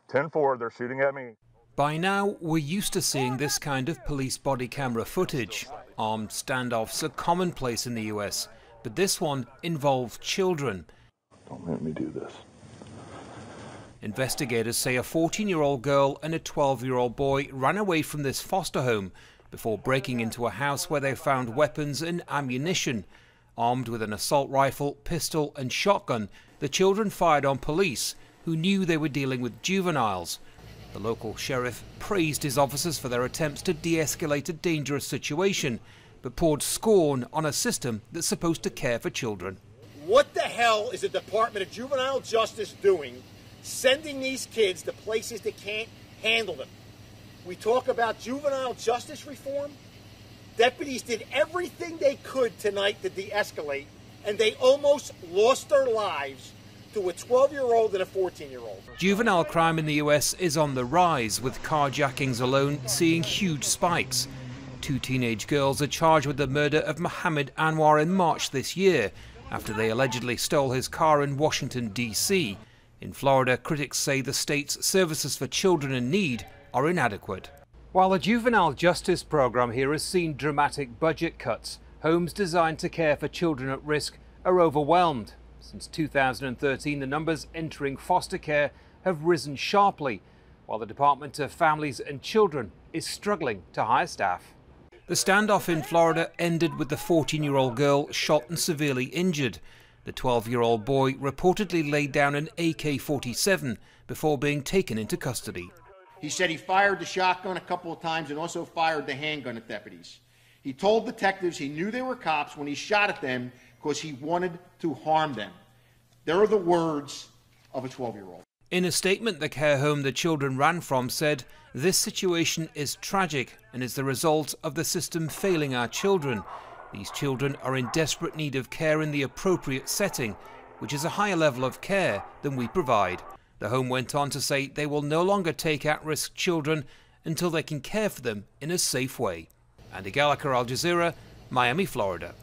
10-4, they're shooting at me. By now, we're used to seeing this kind of police body camera footage. Armed standoffs are commonplace in the US, but this one involved children. Don't make me do this. Investigators say a 14-year-old girl and a 12-year-old boy ran away from this foster home before breaking into a house where they found weapons and ammunition. Armed with an assault rifle, pistol and shotgun, the children fired on police, who knew they were dealing with juveniles. The local sheriff praised his officers for their attempts to de-escalate a dangerous situation, but poured scorn on a system that's supposed to care for children. What the hell is the Department of Juvenile Justice doing, sending these kids to places that can't handle them? We talk about juvenile justice reform. Deputies did everything they could tonight to de-escalate, and they almost lost their lives to a 12-year-old and a 14-year-old. Juvenile crime in the US is on the rise, with carjackings alone seeing huge spikes. 2 teenage girls are charged with the murder of Mohammed Anwar in March this year, after they allegedly stole his car in Washington, D.C. In Florida, critics say the state's services for children in need are inadequate. While the juvenile justice program here has seen dramatic budget cuts, homes designed to care for children at risk are overwhelmed. Since 2013, the numbers entering foster care have risen sharply, while the Department of Families and Children is struggling to hire staff. The standoff in Florida ended with the 14-year-old girl shot and severely injured. The 12-year-old boy reportedly laid down an AK-47 before being taken into custody. He said he fired the shotgun a couple of times and also fired the handgun at deputies. He told detectives he knew they were cops when he shot at them because he wanted to harm them. There are the words of a 12-year-old. In a statement, the care home the children ran from said, "This situation is tragic and is the result of the system failing our children. These children are in desperate need of care in the appropriate setting, which is a higher level of care than we provide." The home went on to say they will no longer take at-risk children until they can care for them in a safe way. Andy Gallacher, Al Jazeera, Miami, Florida.